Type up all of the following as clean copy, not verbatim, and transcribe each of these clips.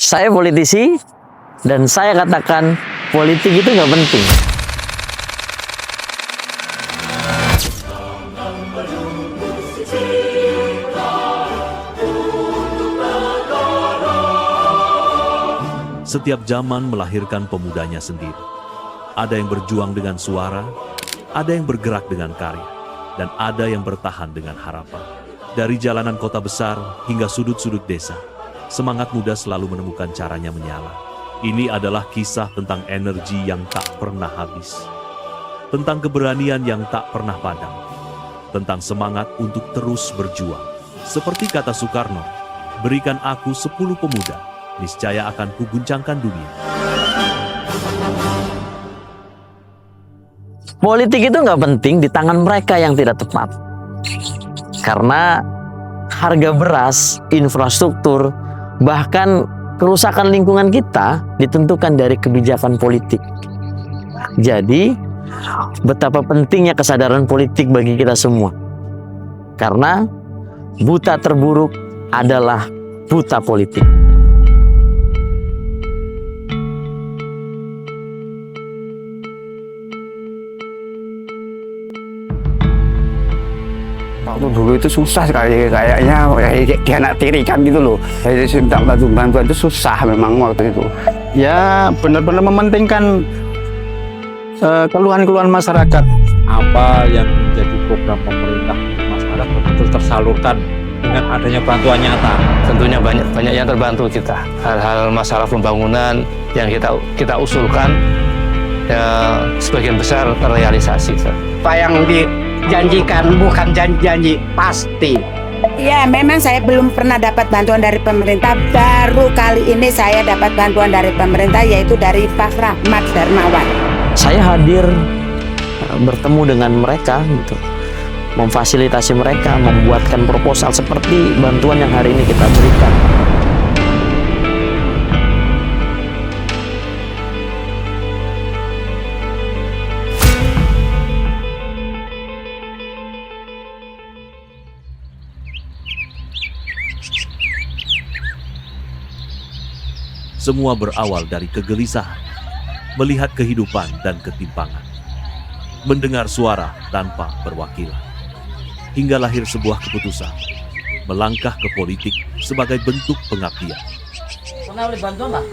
Saya politisi dan saya katakan politik itu nggak penting. Setiap zaman melahirkan pemudanya sendiri. Ada yang berjuang dengan suara, ada yang bergerak dengan karya, dan ada yang bertahan dengan harapan. Dari jalanan kota besar hingga sudut-sudut desa, semangat muda selalu menemukan caranya menyala. Ini adalah kisah tentang energi yang tak pernah habis, tentang keberanian yang tak pernah padam, tentang semangat untuk terus berjuang. Seperti kata Soekarno, berikan aku 10 pemuda, niscaya akan kuguncangkan dunia. Politik itu nggak penting di tangan mereka yang tidak tepat. Karena harga beras, infrastruktur, bahkan kerusakan lingkungan kita ditentukan dari kebijakan politik. Jadi, betapa pentingnya kesadaran politik bagi kita semua. Karena buta terburuk adalah buta politik. Waktu dulu itu susah sekali, kayaknya kayak tirikan gitu loh. Jadi minta bantuan itu susah memang waktu itu. Ya benar-benar mementingkan keluhan-keluhan masyarakat. Apa yang menjadi program pemerintah masyarakat betul tersalurkan dengan adanya bantuan nyata. Tentunya banyak yang terbantu kita. Hal-hal masalah pembangunan yang kita usulkan ya, sebagian besar terrealisasi. Apa yang dijanjikan bukan janji-janji pasti. Ya, memang saya belum pernah dapat bantuan dari pemerintah. Baru kali ini saya dapat bantuan dari pemerintah, yaitu dari Pak Rahmat Darmawan. Saya hadir bertemu dengan mereka gitu, memfasilitasi mereka, membuatkan proposal seperti bantuan yang hari ini kita berikan. Semua berawal dari kegelisahan, melihat kehidupan dan ketimpangan, mendengar suara tanpa perwakilan, hingga lahir sebuah keputusan, melangkah ke politik sebagai bentuk pengabdian. Pernah oleh bantuan nggak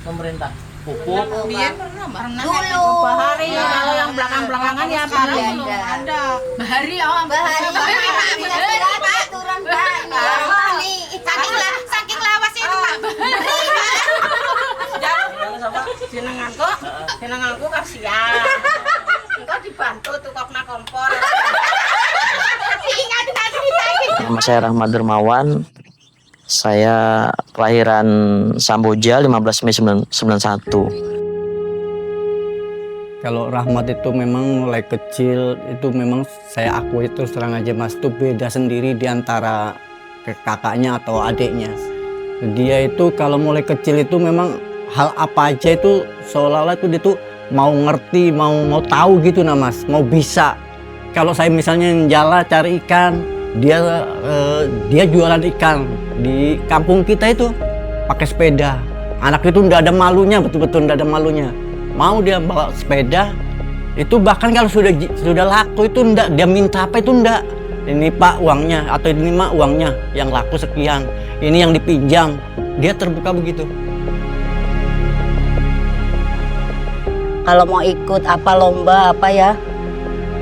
pemerintah? Pupuk? Biar pernah dulu. Bahari, kalau yang belakang-belakangan ya paling ada. Bahari, Aturan banyak. saking lawas itu Pak Bahari. Jenenganku kasihan. Engkau dibantu tuh kokna kompor. Nama saya Rahmat Darmawan. Saya kelahiran Samboja 15 Mei 1991. Kalau Rahmat itu memang mulai kecil, itu memang saya akui terus terang aja Mas, itu beda sendiri di antara kakaknya atau adiknya. Dia itu kalau mulai kecil itu memang hal apa aja itu seolah-olah itu dia tuh mau ngerti, mau tahu gitu nah Mas, mau bisa. Kalau saya misalnya jalan cari ikan, dia jualan ikan di kampung kita itu pakai sepeda. Anak itu ndak ada malunya, betul-betul ndak ada malunya. Mau dia bawa sepeda, itu bahkan kalau sudah laku itu ndak, dia minta apa itu ndak. Ini Pak uangnya, atau ini Mak uangnya, yang laku sekian. Ini yang dipinjam, dia terbuka begitu. Kalau mau ikut apa lomba apa ya,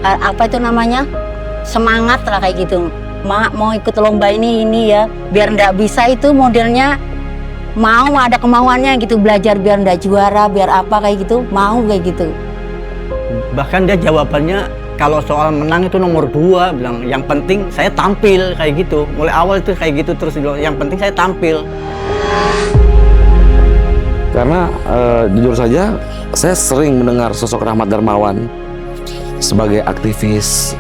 apa itu namanya, semangat lah kayak gitu. Mak mau ikut lomba ini ya, biar ndak bisa itu modelnya, mau ada kemauannya gitu, belajar biar ndak juara, biar apa kayak gitu, mau kayak gitu. Bahkan dia jawabannya kalau soal menang itu nomor 2, bilang yang penting saya tampil kayak gitu. Mulai awal itu kayak gitu terus bilang yang penting saya tampil. Karena jujur saja saya sering mendengar sosok Rahmat Darmawan sebagai aktivis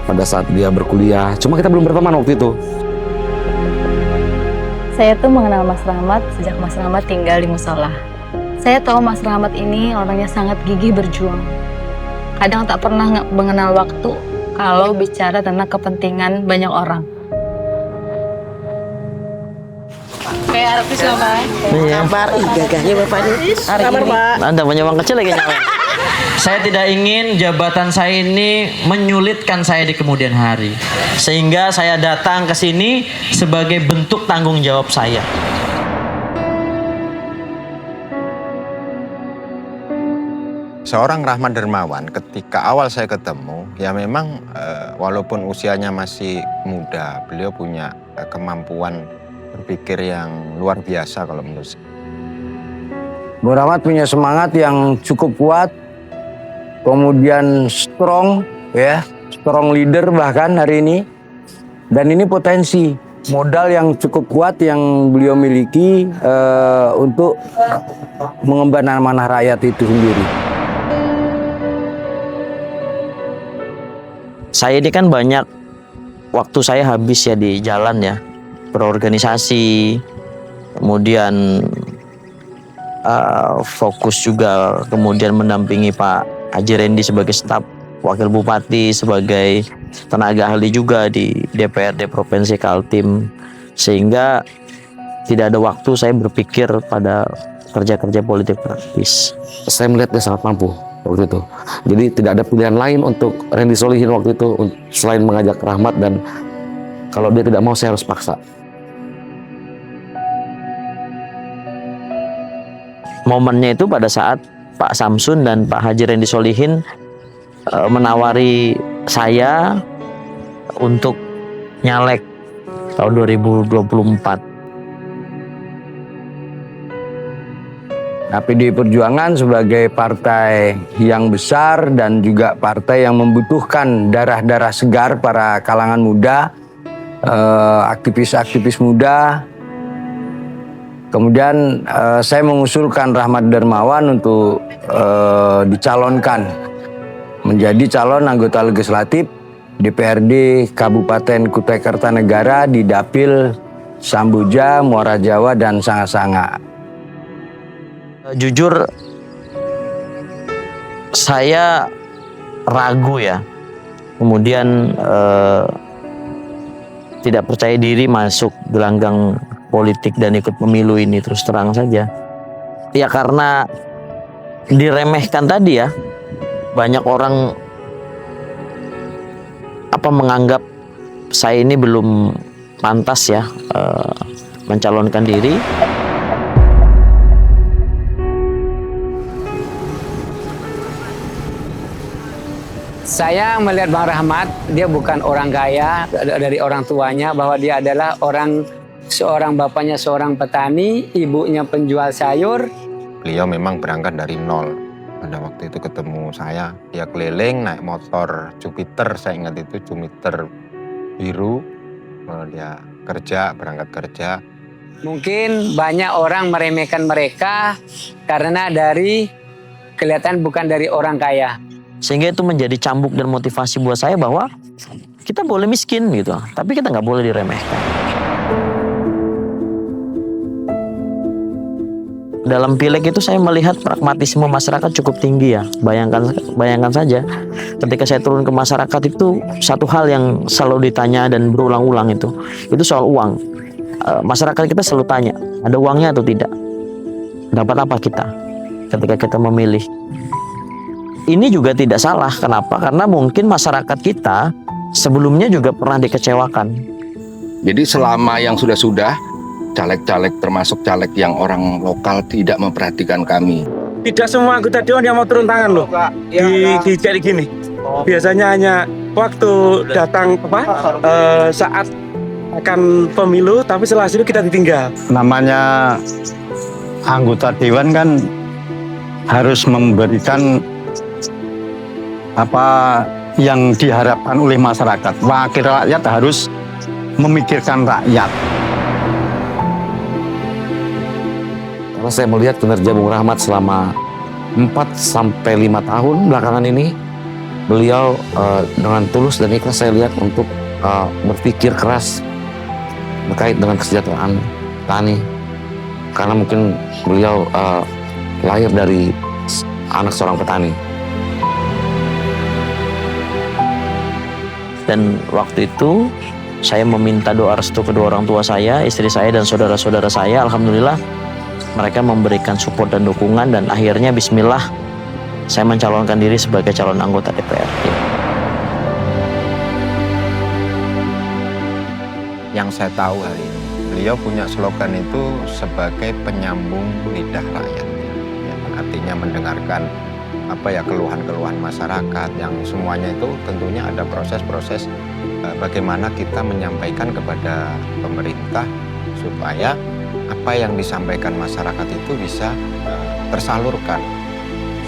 pada saat dia berkuliah. Cuma kita belum berteman waktu itu. Saya tuh mengenal Mas Rahmat sejak Mas Rahmat tinggal di musola. Saya tahu Mas Rahmat ini orangnya sangat gigih berjuang. Kadang tak pernah mengenal waktu kalau bicara tentang kepentingan banyak orang. kayak artis lah, Pak. Iya. Kabar gagahnya Bapak ini. Kabar, Pak. Anda punya uang kecil lagi nyawa. Saya tidak ingin jabatan saya ini menyulitkan saya di kemudian hari. Sehingga saya datang ke sini sebagai bentuk tanggung jawab saya. Seorang Rahmat Dermawan ketika awal saya ketemu, ya memang walaupun usianya masih muda, beliau punya kemampuan berpikir yang luar biasa kalau menurut saya. Bu Rahmat punya semangat yang cukup kuat, kemudian strong, ya, strong leader bahkan hari ini. Dan ini potensi, modal yang cukup kuat yang beliau miliki untuk mengemban amanah rakyat itu sendiri. Saya ini kan banyak waktu saya habis ya di jalan ya, berorganisasi, kemudian fokus juga, kemudian mendampingi Pak Haji Rendi sebagai staf Wakil Bupati, sebagai tenaga ahli juga di DPRD Provinsi Kaltim, sehingga tidak ada waktu saya berpikir pada kerja-kerja politik praktis. Saya melihat dia sangat mampu waktu itu. Jadi tidak ada pilihan lain untuk Rendi Solihin waktu itu selain mengajak Rahmat, dan kalau dia tidak mau saya harus paksa. Momennya itu pada saat Pak Samsun dan Pak Haji Rendi Solihin menawari saya untuk nyalek tahun 2024. Nah, PDI Perjuangan sebagai partai yang besar dan juga partai yang membutuhkan darah-darah segar para kalangan muda, aktivis-aktivis muda. Kemudian saya mengusulkan Rahmat Dermawan untuk dicalonkan menjadi calon anggota legislatif DPRD Kabupaten Kutai Kartanegara di Dapil Samboja, Muara Jawa, dan Sanga-Sanga. Jujur saya ragu ya, kemudian tidak percaya diri masuk gelanggang politik dan ikut pemilu ini, terus terang saja ya, karena diremehkan tadi ya. Banyak orang menganggap saya ini belum pantas ya mencalonkan diri. Saya melihat Bang Rahmat, dia bukan orang kaya dari orang tuanya, bahwa dia adalah seorang bapaknya seorang petani, ibunya penjual sayur. Beliau memang berangkat dari nol. Pada waktu itu ketemu saya, dia keliling naik motor Jupiter, saya ingat itu Jupiter biru. Dia berangkat kerja. Mungkin banyak orang meremehkan mereka karena dari kelihatan bukan dari orang kaya. Sehingga itu menjadi cambuk dan motivasi buat saya bahwa kita boleh miskin gitu, tapi kita nggak boleh diremehkan. Dalam pileg itu saya melihat pragmatisme masyarakat cukup tinggi ya. Bayangkan saja ketika saya turun ke masyarakat itu satu hal yang selalu ditanya dan berulang-ulang itu soal uang. Masyarakat kita selalu tanya, ada uangnya atau tidak? Dapat apa kita ketika kita memilih? Ini juga tidak salah. Kenapa? Karena mungkin masyarakat kita sebelumnya juga pernah dikecewakan. Jadi selama yang sudah-sudah, caleg-caleg termasuk caleg yang orang lokal tidak memperhatikan kami. Tidak semua anggota dewan yang mau turun tangan loh di jadi gini. Biasanya hanya waktu datang saat akan pemilu, tapi setelah itu kita ditinggal. Namanya anggota dewan kan harus memberikan apa yang diharapkan oleh masyarakat. Wakil rakyat harus memikirkan rakyat. Karena saya melihat kinerja Bung Rahmat selama 4-5 tahun belakangan ini, beliau dengan tulus dan ikhlas saya lihat untuk berpikir keras terkait dengan kesejahteraan petani. Karena mungkin beliau lahir dari anak seorang petani. Dan waktu itu saya meminta doa restu kedua orang tua saya, istri saya dan saudara-saudara saya. Alhamdulillah mereka memberikan support dan dukungan, dan akhirnya bismillah saya mencalonkan diri sebagai calon anggota DPRD. Yang saya tahu hari ini, beliau punya slogan itu sebagai penyambung lidah rakyat. Ya, artinya mendengarkan keluhan-keluhan masyarakat yang semuanya itu tentunya ada proses-proses bagaimana kita menyampaikan kepada pemerintah supaya apa yang disampaikan masyarakat itu bisa tersalurkan.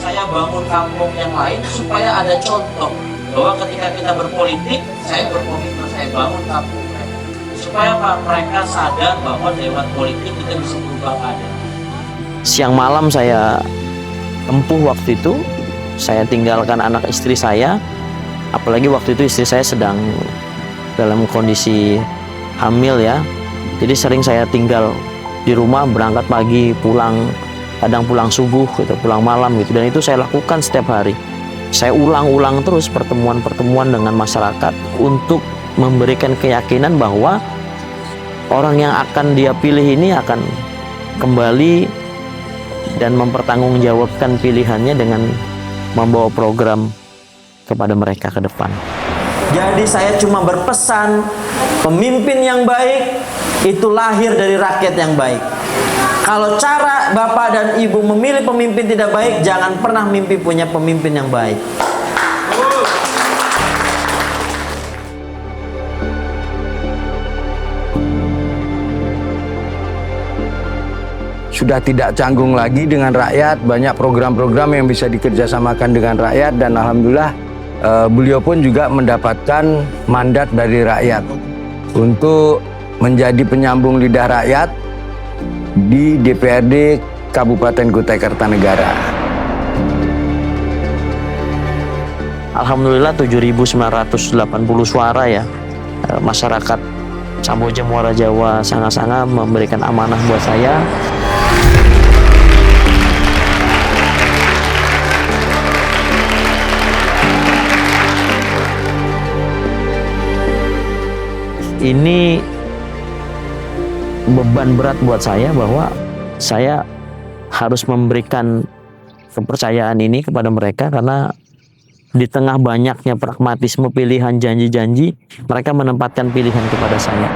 Saya bangun kampung yang lain supaya ada contoh bahwa ketika kita berpolitik, saya berkomitmen saya bangun kampung mereka supaya mereka sadar bahwa lewat politik kita bisa berubah keadaan. Siang malam saya tempuh waktu itu, saya tinggalkan anak istri saya, apalagi waktu itu istri saya sedang dalam kondisi hamil ya, jadi sering saya tinggal di rumah, berangkat pagi, pulang, kadang pulang subuh gitu, pulang malam gitu, dan itu saya lakukan setiap hari. Saya ulang-ulang terus pertemuan-pertemuan dengan masyarakat untuk memberikan keyakinan bahwa orang yang akan dia pilih ini akan kembali dan mempertanggungjawabkan pilihannya dengan membawa program kepada mereka ke depan. Jadi saya cuma berpesan, pemimpin yang baik itu lahir dari rakyat yang baik. Kalau cara Bapak dan Ibu memilih pemimpin tidak baik, jangan pernah mimpi punya pemimpin yang baik. Sudah tidak canggung lagi dengan rakyat, banyak program-program yang bisa dikerjasamakan dengan rakyat, dan alhamdulillah beliau pun juga mendapatkan mandat dari rakyat untuk menjadi penyambung lidah rakyat di DPRD Kabupaten Kutai Kartanegara. Alhamdulillah 7.980 suara ya, masyarakat Samboja Muara Jawa Sanga-Sanga memberikan amanah buat saya. Ini beban berat buat saya bahwa saya harus memberikan kepercayaan ini kepada mereka, karena di tengah banyaknya pragmatisme pilihan janji-janji, mereka menempatkan pilihan kepada saya.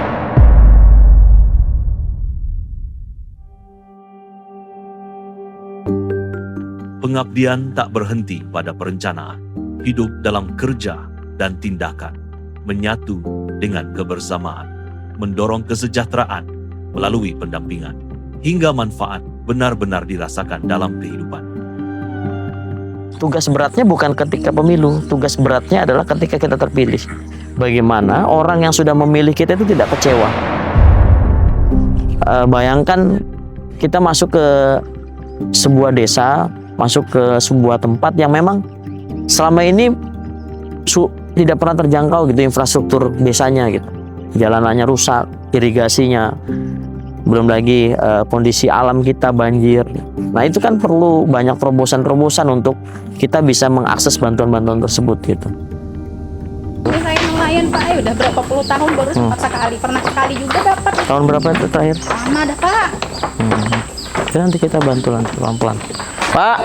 Pengabdian tak berhenti pada perencanaan, hidup dalam kerja dan tindakan, menyatu dengan kebersamaan, mendorong kesejahteraan melalui pendampingan, hingga manfaat benar-benar dirasakan dalam kehidupan. Tugas beratnya bukan ketika pemilu, tugas beratnya adalah ketika kita terpilih. Bagaimana orang yang sudah memilih kita itu tidak kecewa. Bayangkan kita masuk ke sebuah desa, masuk ke sebuah tempat yang memang selama ini tidak pernah terjangkau gitu infrastruktur desanya gitu. Jalanannya rusak, irigasinya, belum lagi kondisi alam kita banjir. Nah itu kan perlu banyak terobosan-terobosan untuk kita bisa mengakses bantuan-bantuan tersebut gitu. Saya nelayan Pak, udah berapa puluh tahun baru sempat sekali, pernah sekali juga dapat. Tahun berapa itu terakhir? Lama dah Pak. Nanti kita bantu pelan-pelan. Pak,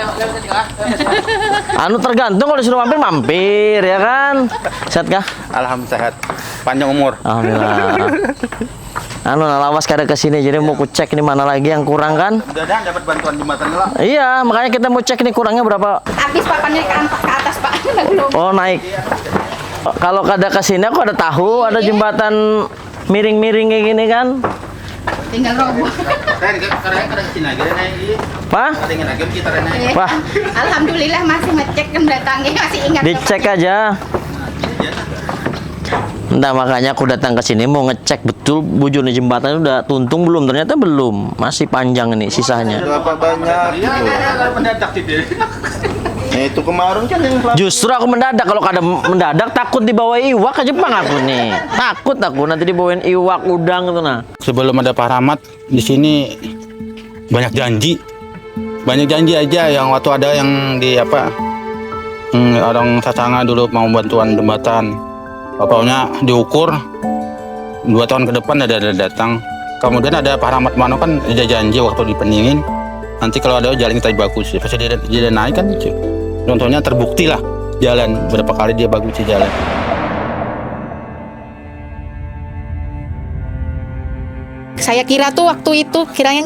tergantung kalau disuruh mampir ya kan? Sehat kah? Alhamdulillah sehat. Panjang umur. Alhamdulillah. Lawas kada kesini, jadi mau ku cek nih mana lagi yang kurang kan? Udah dapat bantuan jembatan lah. Iya, makanya kita mau cek nih kurangnya berapa. Habis papannya ke atas Pak. Oh naik. Kalau kada kesini aku ada tahu, ada jembatan miring-miring kayak gini kan? Tinggal roboh. Pak? Wah. Alhamdulillah masih ngecek mendatangi, masih ingat. Dicek aja. Nah makanya aku datang ke sini mau ngecek betul bujurnya jembatan udah tuntung belum, ternyata belum, masih panjang nih sisanya. Berapa banyak? Mendadak sih. Itu kemarin kan yang justru aku mendadak, kalau kada mendadak takut dibawa iwak ke Jepang aku nih. Takut aku nanti dibawain iwak, udang gitu nah. Sebelum ada Pak Rahmat di sini banyak janji. Banyak janji aja yang waktu ada yang di orang Sasanga dulu mau bantuan jembatan. Pokoknya diukur 2 tahun ke depan ada datang. Kemudian ada Pak Rahmat Mano kan ada janji waktu di Peningin, nanti kalau ada jalan kita bagus. Pas dia naik kan, contohnya terbukti lah jalan, berapa kali dia bagus di jalan. Saya kira tuh waktu itu kiranya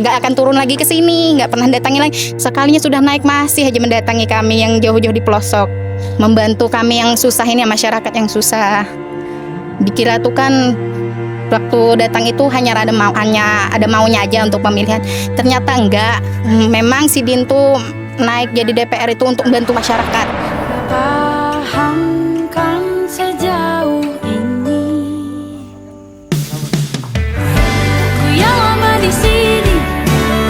nggak akan turun lagi ke sini, nggak pernah datangi lagi. Sekalinya sudah naik masih aja mendatangi kami yang jauh-jauh di pelosok, membantu kami yang susah ini, masyarakat yang susah. Dikira tuh kan waktu datang itu hanya ada maunya aja untuk pemilihan. Ternyata enggak. Memang si Din tuh naik jadi DPR itu untuk membantu masyarakat. Pahamkan sejauh ini, ku yang lama di sini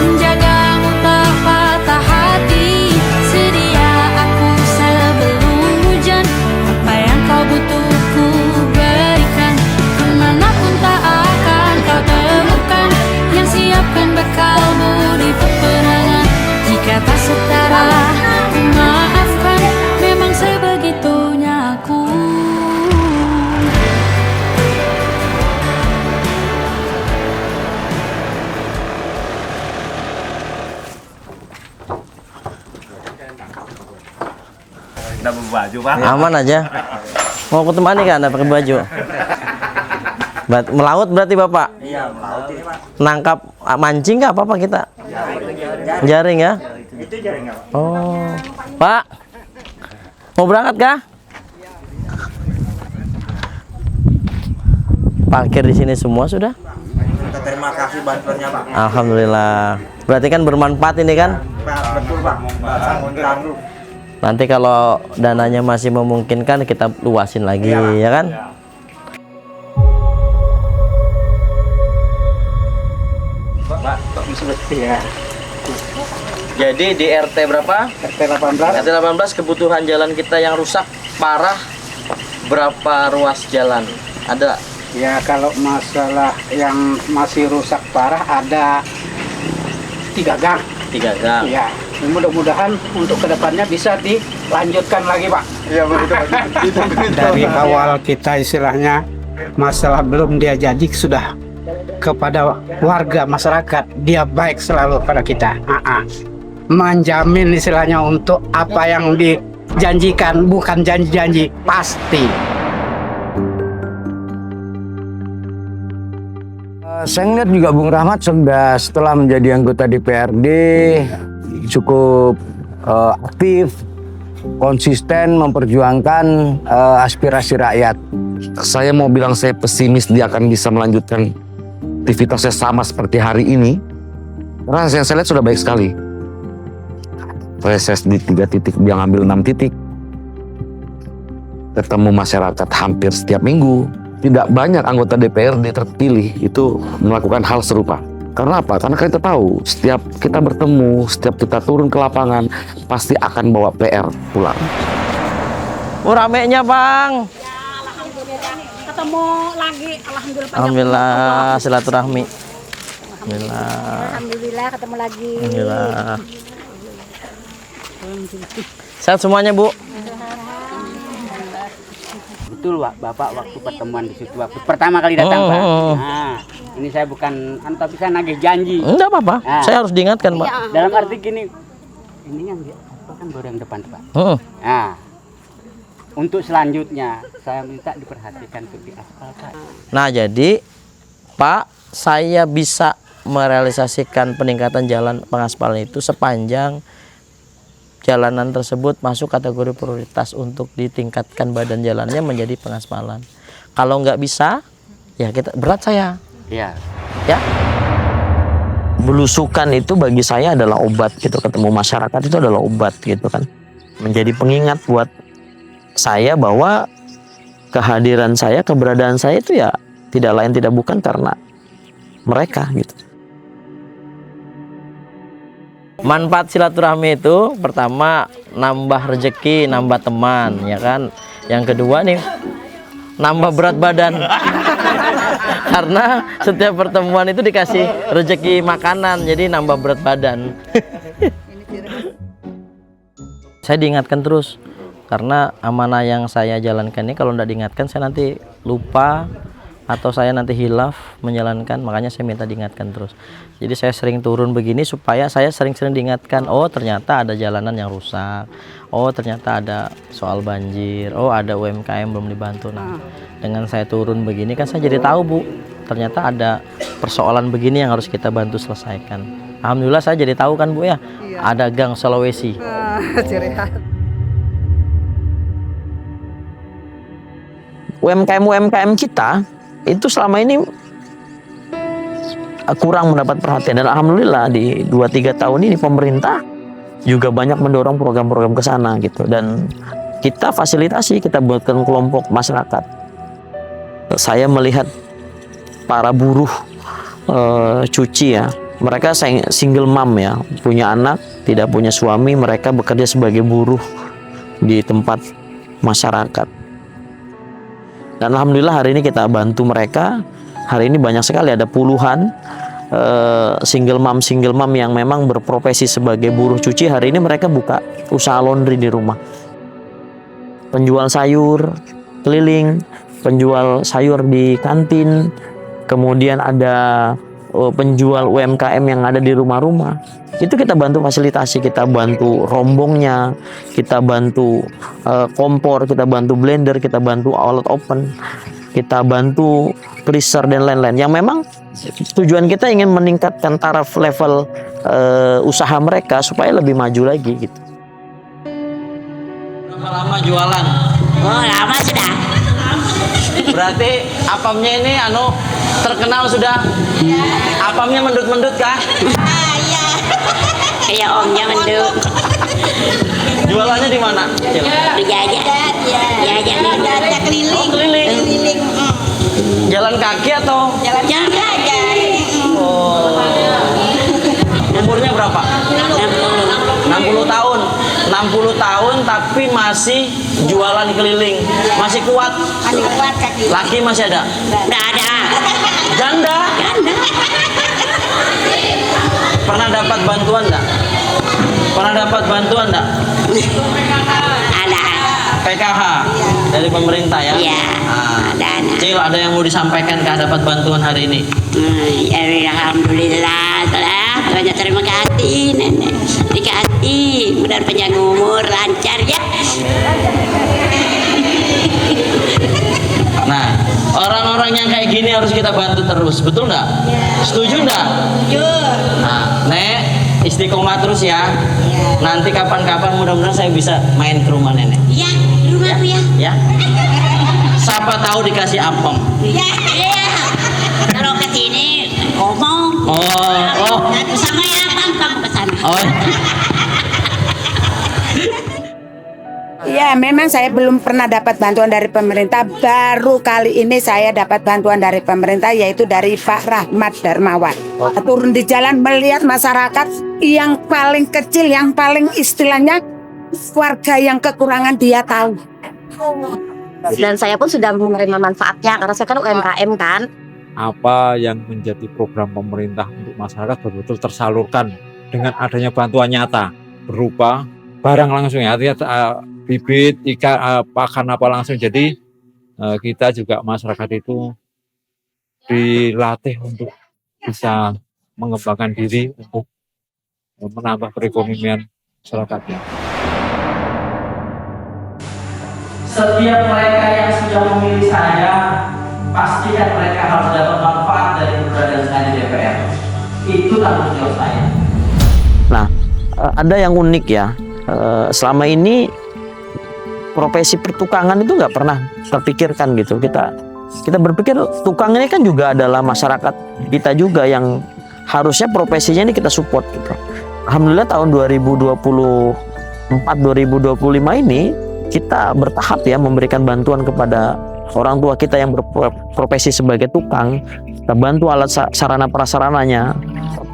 menjagamu tak patah hati. Sedia aku sebelum hujan, apa yang kau butuh ku berikan. Kemanapun tak akan kau temukan yang siapkan bekalmu di peperangan. Jika tak setara, maafkan, memang sebegitunya aku. Kita berbaju, Pak. Aman aja. Mau ketemu kan ada pakai baju. Melaut berarti Bapak? Iya, melaut ini, Pak. Nangkap mancing nggak apa-apa kita? Jaring ya? Itu jaring apa? Oh. Pak. Mau berangkat kah? Parkir di sini semua sudah? Terima kasih bantuannya, Pak. Alhamdulillah. Berarti kan bermanfaat ini kan? Pak, betul, Pak. Tanggung. Nanti kalau dananya masih memungkinkan kita luasin lagi, ya kan? Pak, ya. Jadi di RT berapa? RT 18. RT 18 kebutuhan jalan kita yang rusak parah berapa ruas jalan? Ada? Ya kalau masalah yang masih rusak parah ada 3 gang. 3 gang. Ya, mudah-mudahan untuk kedepannya bisa dilanjutkan lagi, Pak. Iya, betul. Dari awal kita istilahnya masalah belum dia jadi sudah kepada warga masyarakat dia baik selalu pada kita. Menjamin istilahnya untuk apa yang dijanjikan, bukan janji-janji pasti. Saya ngeliat juga Bung Rahmat sudah setelah menjadi anggota DPRD cukup aktif, konsisten memperjuangkan aspirasi rakyat. Saya mau bilang saya pesimis dia akan bisa melanjutkan aktivitasnya sama seperti hari ini. Karena yang saya lihat sudah baik sekali. Reses di 3 titik, dia ngambil 6 titik. Ketemu masyarakat hampir setiap minggu. Tidak banyak anggota DPRD terpilih itu melakukan hal serupa. Karena apa? Karena kita tahu setiap kita bertemu, setiap kita turun ke lapangan, pasti akan bawa PR pulang. Oh, ramenya Bang. Ketemu lagi, alhamdulillah. Alhamdulillah silaturahmi. Alhamdulillah. Alhamdulillah ketemu lagi. Alhamdulillah. Sehat semuanya, Bu. Betul, Pak. Bapak waktu pertemuan di situ waktu pertama kali datang, Pak. Nah, ini saya bukan tapi saya nagih janji. Enggak apa-apa. Nah, saya harus diingatkan, Pak. Dalam arti gini, ini kan baru yang depan, Pak. Nah, untuk selanjutnya saya minta diperhatikan untuk diaspal, Pak. Nah, jadi Pak, saya bisa merealisasikan peningkatan jalan pengaspalan itu sepanjang jalanan tersebut masuk kategori prioritas untuk ditingkatkan badan jalannya menjadi pengaspalan. Kalau nggak bisa, ya kita berat saya. Iya. Ya. Belusukan itu bagi saya adalah obat gitu, ketemu masyarakat itu adalah obat gitu kan. Menjadi pengingat buat saya bahwa kehadiran saya, keberadaan saya itu ya tidak lain tidak bukan karena mereka gitu. Manfaat silaturahmi itu pertama nambah rezeki, nambah teman, ya kan. Yang kedua nih nambah berat badan. Karena setiap pertemuan itu dikasih rezeki makanan, jadi nambah berat badan. Saya diingatkan terus karena amanah yang saya jalankan ini kalau tidak diingatkan saya nanti lupa, atau saya nanti hilaf menjalankan, makanya saya minta diingatkan terus. Jadi saya sering turun begini supaya saya sering-sering diingatkan, oh ternyata ada jalanan yang rusak, oh ternyata ada soal banjir, oh ada UMKM belum dibantu. Nah, dengan saya turun begini kan saya jadi tahu Bu, ternyata ada persoalan begini yang harus kita bantu selesaikan. Alhamdulillah saya jadi tahu kan Bu ya, ada Gang Sulawesi. UMKM kita itu selama ini kurang mendapat perhatian, dan alhamdulillah di 2-3 tahun ini pemerintah juga banyak mendorong program-program ke sana gitu, dan kita fasilitasi, kita buatkan kelompok masyarakat. Saya melihat para buruh cuci ya, mereka single mom ya, punya anak, tidak punya suami, mereka bekerja sebagai buruh di tempat masyarakat. Dan alhamdulillah hari ini kita bantu mereka. Hari ini banyak sekali, ada puluhan single mom yang memang berprofesi sebagai buruh cuci. Hari ini mereka buka usaha laundry di rumah, penjual sayur keliling, penjual sayur di kantin, kemudian ada penjual UMKM yang ada di rumah-rumah. Itu kita bantu fasilitasi, kita bantu rombongnya, kita bantu kompor, kita bantu blender, kita bantu outlet open, kita bantu freezer dan lain-lain. Yang memang tujuan kita ingin meningkatkan taraf level usaha mereka supaya lebih maju lagi gitu. Berapa lama jualan? Oh, lama sudah. Berarti apamnya ini terkenal sudah? Apamnya mendut-mendut kah? Kayak omnya menduk. Jualannya di mana? Di jajan. Jajan keliling. Oh, keliling. Jalan kaki atau? Jalan jajan. Oh. Umurnya berapa? 60 tahun. 60 tahun tapi masih jualan keliling. Masih kuat? Masih kuat kaki. Laki masih ada? Nggak ada. Janda? Janda. Pernah dapat bantuan enggak? Pernah dapat bantuan enggak? Ada. PKH dari pemerintah ya? Iya. Ada. Cil, ada yang mau disampaikan kah dapat bantuan hari ini? Alhamdulillah, banyak terima kasih nenek. Dikasih, mudah panjang umur, lancar ya. Nah, orang-orang yang kayak gini harus kita bantu terus, betul nggak? Setuju nggak? Setuju. Nah, Nek, istiqomah terus ya. Nanti kapan-kapan mudah-mudahan saya bisa main ke rumah nenek. Iya, di rumahku ya. Ya. Siapa tahu dikasih apem. Iya. Kalau ke sini ngomong. Oh. Sama ya, kamu ke sana. Oh. Ya, memang saya belum pernah dapat bantuan dari pemerintah. Baru kali ini saya dapat bantuan dari pemerintah, yaitu dari Pak Rahmat Darmawan. Turun di jalan melihat masyarakat yang paling kecil, yang paling istilahnya warga yang kekurangan dia tahu. Dan saya pun sudah menerima manfaatnya karena saya kan UMKM kan. Apa yang menjadi program pemerintah untuk masyarakat betul-betul tersalurkan dengan adanya bantuan nyata berupa barang langsung ya, artinya bibit, ikan, pakan apa langsung. Jadi kita juga masyarakat itu dilatih untuk bisa mengembangkan diri untuk menambah perekonomian masyarakatnya. Setiap mereka yang sudah memilih saya, pastikan mereka harus dapat manfaat dari keberadaan saya di DPR. Itu tanggung jawab saya. Nah, ada yang unik ya. Selama ini profesi pertukangan itu nggak pernah terpikirkan gitu. Kita berpikir tukang ini kan juga adalah masyarakat kita juga yang harusnya profesinya ini kita support gitu. Alhamdulillah tahun 2024-2025 ini kita bertahap ya memberikan bantuan kepada orang tua kita yang berprofesi sebagai tukang. Kita bantu alat sarana prasarananya,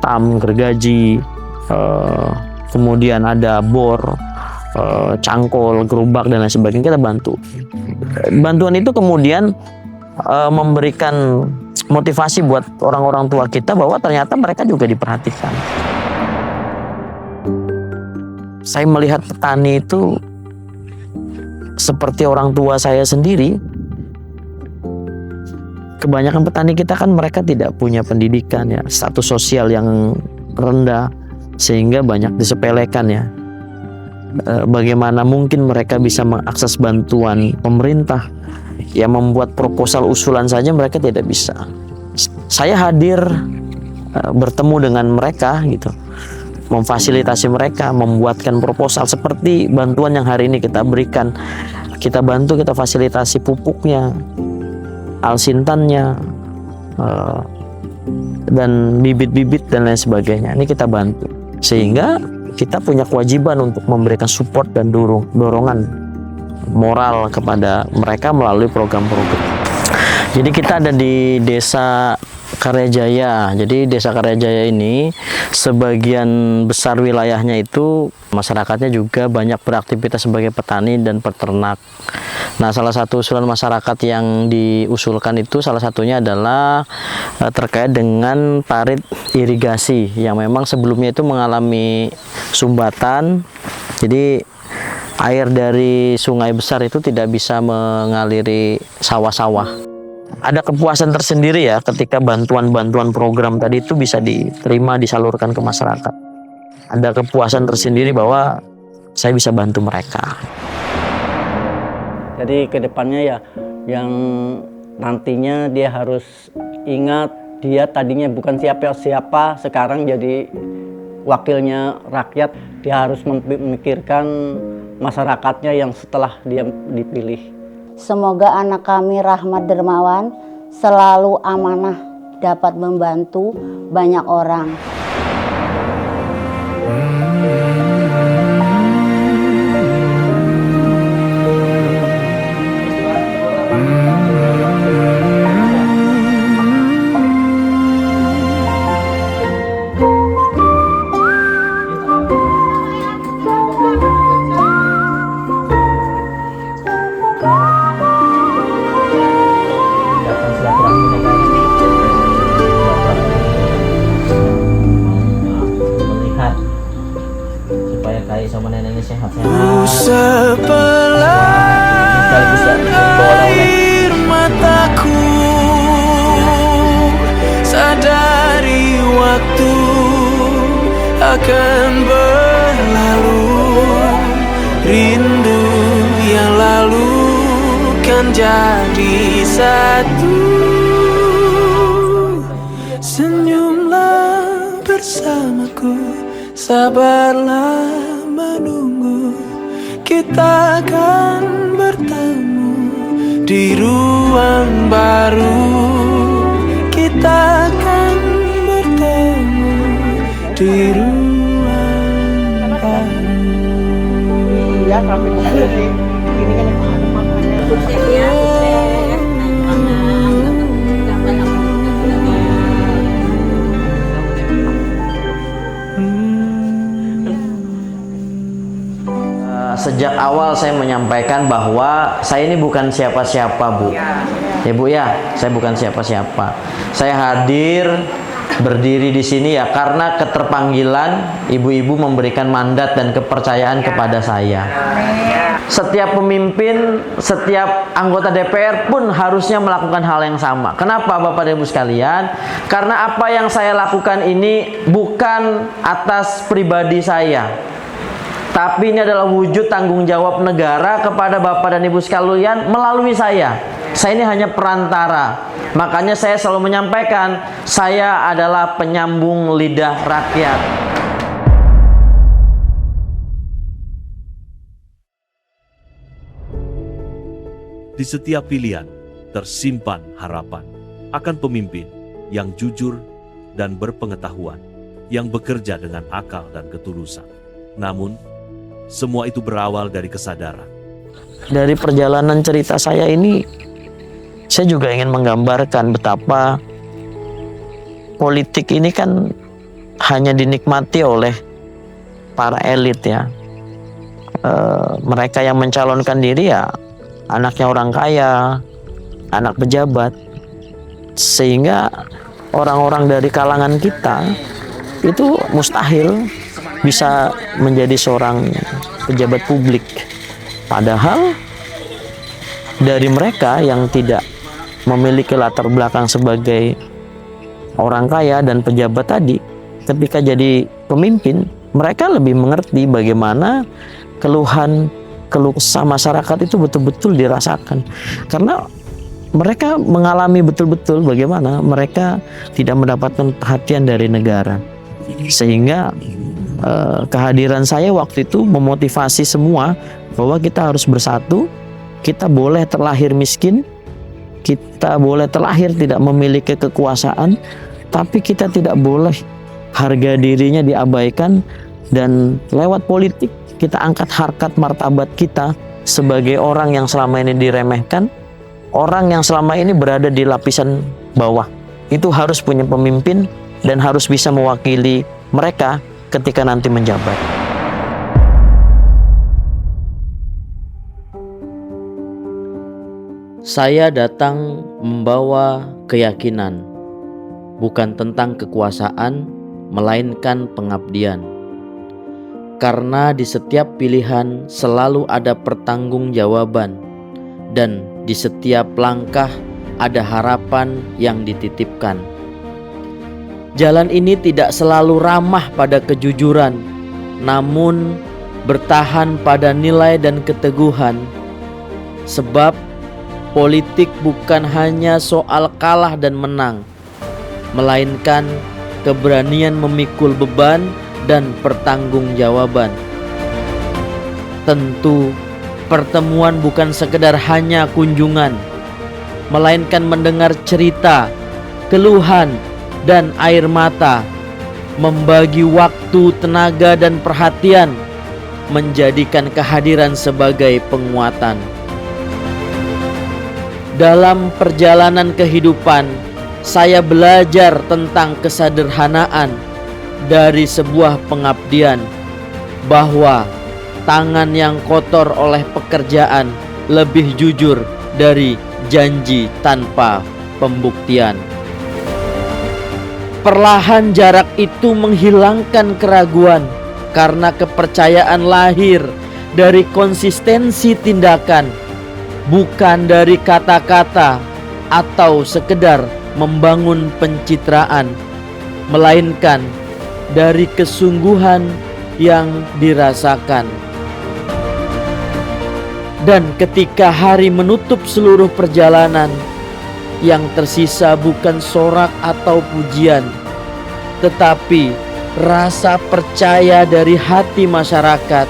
tam, gergaji, kemudian ada bor, cangkol, gerobak dan lain sebagainya, kita bantu. Bantuan itu kemudian memberikan motivasi buat orang-orang tua kita bahwa ternyata mereka juga diperhatikan. Saya melihat petani itu seperti orang tua saya sendiri. kebanyakan petani kita kan mereka tidak punya pendidikan ya, status sosial yang rendah, sehingga banyak disepelekan ya. Bagaimana mungkin mereka bisa mengakses bantuan pemerintah? Ya, membuat proposal usulan saja mereka tidak bisa. Saya hadir bertemu dengan mereka gitu, memfasilitasi mereka, membuatkan proposal seperti bantuan yang hari ini kita berikan. Kita bantu, kita fasilitasi pupuknya, alsintannya, dan bibit-bibit dan lain sebagainya. Ini kita bantu, sehingga kita punya kewajiban untuk memberikan support dan dorongan moral kepada mereka melalui program-program. Jadi kita ada di Desa Karyajaya. Jadi Desa Karyajaya ini sebagian besar wilayahnya itu masyarakatnya juga banyak beraktivitas sebagai petani dan peternak. Nah, salah satu usulan masyarakat yang diusulkan itu salah satunya adalah terkait dengan parit irigasi yang memang sebelumnya itu mengalami sumbatan. Jadi air dari sungai besar itu tidak bisa mengaliri sawah-sawah. Ada kepuasan tersendiri ya ketika bantuan-bantuan program tadi itu bisa diterima, disalurkan ke masyarakat. Ada kepuasan tersendiri bahwa saya bisa bantu mereka. Jadi kedepannya ya, yang nantinya dia harus ingat dia tadinya bukan siapa-siapa, sekarang jadi wakilnya rakyat. Dia harus memikirkan masyarakatnya yang setelah dia dipilih. Semoga anak kami Rahmat Dermawan selalu amanah, dapat membantu banyak orang. Air mataku sadari waktu akan berlalu, rindu yang lalu kan jadi satu. Senyumlah bersamaku, sabarlah menunggu, kita akan bertemu di ruang baru. Kita akan bertemu di ruang baru. Ya, sampai ini Sejak awal saya menyampaikan bahwa saya ini bukan siapa-siapa, Bu. Ya, Bu ya, saya bukan siapa-siapa. Saya hadir berdiri di sini ya karena keterpanggilan ibu-ibu memberikan mandat dan kepercayaan kepada saya. Setiap pemimpin, setiap anggota DPR pun harusnya melakukan hal yang sama. Kenapa, Bapak dan Ibu sekalian? Karena apa yang saya lakukan ini bukan atas pribadi saya, tapi ini adalah wujud tanggung jawab negara kepada Bapak dan Ibu sekalian melalui saya. Saya ini hanya perantara. Makanya saya selalu menyampaikan, saya adalah penyambung lidah rakyat. Di setiap pilihan tersimpan harapan akan pemimpin yang jujur dan berpengetahuan, yang bekerja dengan akal dan ketulusan. Namun, semua itu berawal dari kesadaran. Dari perjalanan cerita saya ini, saya juga ingin menggambarkan betapa politik ini kan hanya dinikmati oleh para elit ya. Mereka yang mencalonkan diri ya anaknya orang kaya, anak pejabat, sehingga orang-orang dari kalangan kita itu mustahil bisa menjadi seorang pejabat publik. Padahal dari mereka yang tidak memiliki latar belakang sebagai orang kaya dan pejabat tadi, ketika jadi pemimpin, mereka lebih mengerti bagaimana keluh kesah masyarakat itu betul-betul dirasakan. Karena mereka mengalami betul-betul bagaimana mereka tidak mendapatkan perhatian dari negara. Sehingga kehadiran saya waktu itu memotivasi semua bahwa kita harus bersatu. Kita boleh terlahir miskin, kita boleh terlahir tidak memiliki kekuasaan, tapi kita tidak boleh harga dirinya diabaikan, dan lewat politik kita angkat harkat martabat kita sebagai orang yang selama ini diremehkan, orang yang selama ini berada di lapisan bawah. Itu harus punya pemimpin dan harus bisa mewakili mereka ketika nanti menjabat. Saya datang membawa keyakinan, bukan tentang kekuasaan, melainkan pengabdian. Karena di setiap pilihan selalu ada pertanggungjawaban, dan di setiap langkah ada harapan yang dititipkan. Jalan ini tidak selalu ramah pada kejujuran, namun bertahan pada nilai dan keteguhan. Sebab politik bukan hanya soal kalah dan menang, melainkan keberanian memikul beban dan pertanggungjawaban. Tentu, pertemuan bukan sekedar hanya kunjungan, melainkan mendengar cerita, keluhan, dan air mata, membagi waktu, tenaga, dan perhatian, menjadikan kehadiran sebagai penguatan. Dalam perjalanan kehidupan, saya belajar tentang kesederhanaan dari sebuah pengabdian, bahwa tangan yang kotor oleh pekerjaan lebih jujur dari janji tanpa pembuktian. Perlahan jarak itu menghilangkan keraguan, karena kepercayaan lahir dari konsistensi tindakan, bukan dari kata-kata atau sekedar membangun pencitraan, melainkan dari kesungguhan yang dirasakan. Dan ketika hari menutup seluruh perjalanan, yang tersisa bukan sorak atau pujian, tetapi rasa percaya dari hati masyarakat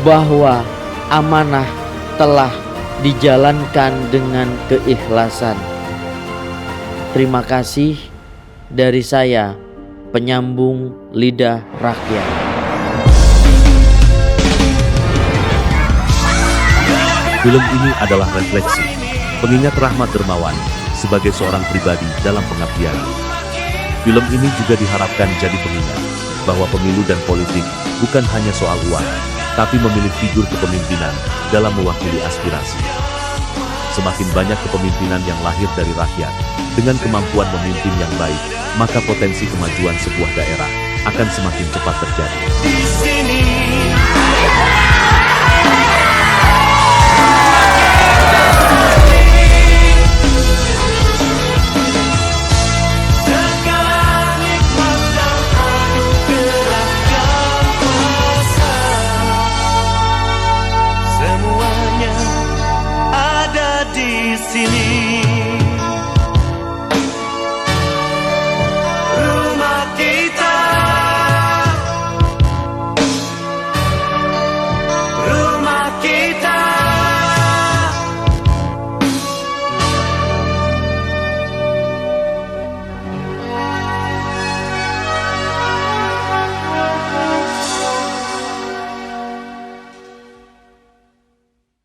bahwa amanah telah dijalankan dengan keikhlasan. Terima kasih dari saya, penyambung lidah rakyat. Film ini adalah refleksi, pengingat Rahmat Dermawan sebagai seorang pribadi dalam pengabdian. Film ini juga diharapkan jadi pengingat bahwa pemilu dan politik bukan hanya soal uang, tapi memilih figur kepemimpinan dalam mewakili aspirasi. Semakin banyak kepemimpinan yang lahir dari rakyat dengan kemampuan memimpin yang baik, maka potensi kemajuan sebuah daerah akan semakin cepat terjadi. Semuanya ada di sini.